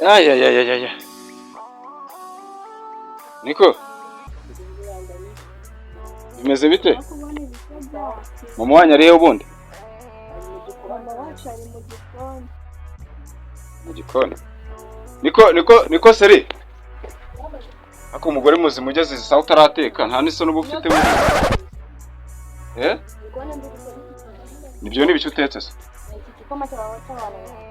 Ay. Niko. Bimeze bite? Mama wanyu arihe ubundi? Mu gikoni. Niko seri. Ako umugore muzima ugeze isa utarateka nta niso n'ubu ufite mu. Nibyo nibicyo utetse se?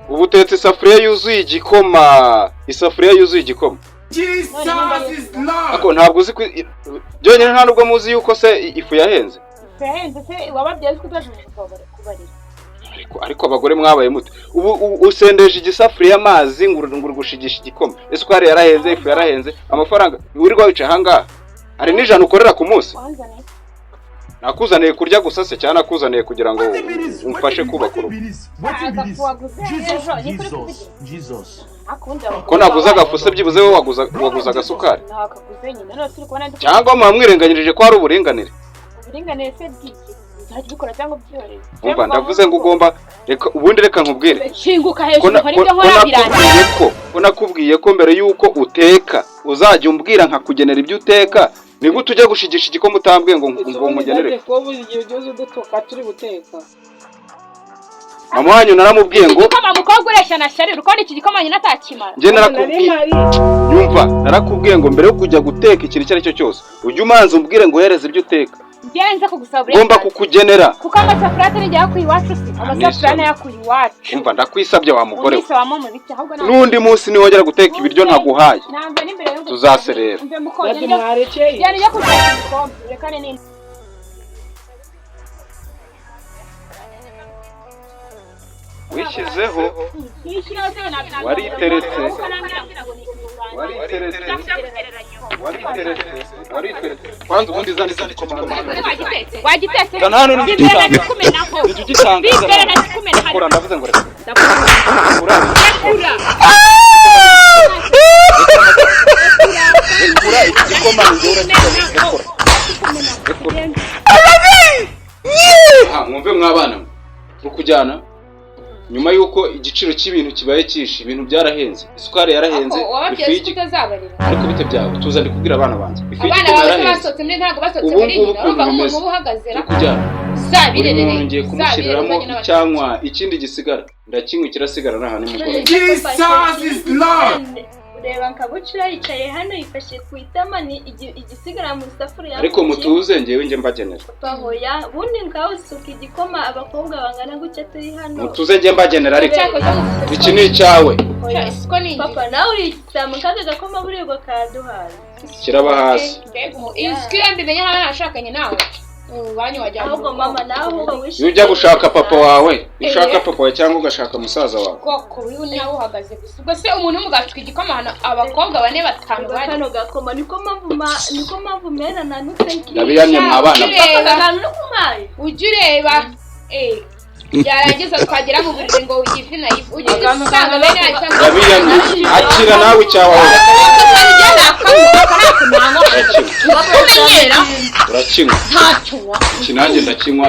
Ubu utetse isafuriya yuzuye igikoma. Isafuriya yuzuye igikoma. Jesus is Lord. Ako ntabwo uzi byonyine nta nubwo muzi yuko se ifu yahenze. Yahenze se wababyaye ko utashobora kubarira. Ariko abagore mwabaye mute. Ubu usendeje igisafuriya amazi nguru gushigisha igikoma. Isukari yarahenze, ifu yarahenze, amafaranga wirirwa wica hanga. Ari n'ijana ukorera ku munsi. Nakuzaniye kurya gusa se cyane nakuzaniye kugira ngo umfashe kubaka urugo. Jesus. Ko naguza agafuse byibuze wowe waguza agasukari. Nakaguze nyine no turi kubona cyangwa mwamwirenganyirije ko ari uburinganire. Uburinganire se bwiki. Nzagikora cyangwa byorere. Umva ndavuze ngo ugomba ubundi reka nkubwire. Shinguka hejuru hari ibyo nkora birangiye. Ko nakubwiye ko mbere yuko uteka uzajya umbwira nkakugenera ibyo uteka. Ni gute ujya gushigisha igikoma utambwiye ngo mugenere. Mama wanyu naramubwiye ngo igikoma mukobwa uresha na shari ruko iki gikoma nyina atakimara. Nje narakubwiye. Yumva narakubwiye ngo mbere yo kujya guteka ikintu icyo ari cyo cyose ujye umanza umbwire ngo uhereze ibyo uteka. Byenze kugusaba ngomba kukugenera kuko amasafurate n'ijya yakuye iwacu se amasafurate yakuye iwacu. Umva ndakwisabye wa mugore we n'undi munsi ni wongera guteka ibiryo ntaguhaye nambe n'imbere yo tuzaserera yari yo kujya ikombe reka ne wishyizeho wariteretse kwanza ubundi zandi wagitetse kana hano n'igitanga kumenaho igitanga kora ndavuze ngo reka kura igikoma njye mwumve mwabana ukujyana nyuma yuko igiciro cy'ibintu kibaye cyinshi ibintu byarahenze isukari yarahenze ariko bite byawe tuza ndikubwira abana banjye abana basotse muri ntago basotse muri urumva umuntu ubuhagazera sabirerere ngiye kumushyiriramo icyanywa ikindi gisigara ndakinywa kirasigara nahane mugore Jesus is Lord. Reba nkabucira yicaye hano yifashe ku itama ni igisigara mu safuriya ariko mutuze ngewe nge mbagenera bahoya bundi ngaho suka igikoma abakobwa bangana gucya turi hano mutuze nge mbagenera ariko iki ni icyawe papa nawe uri igisamu kandi gakoma burirwa kaduhaye kiraba hasi iskira mbimenye hano nashakanye nawe banyu wajya ahubwo mama nawe iyo ujya gushaka papa wawe ushaka papa wawe cyangwa ugashaka musaza wawe koko uyu ni nawe uhagaze gusa ubwo se umuntu mugatwika igikoma hano abakobwa bane batanu bari hano gakoma niko mpamvu mena na nusenki nabiyanye mwabana ujye ureba yarangiza twagera mu buriri ngo ugive na ifu ugire usanga bene nabiyanye akira nawe icyawe urakinywa ntacyo kinanjye ndakinywa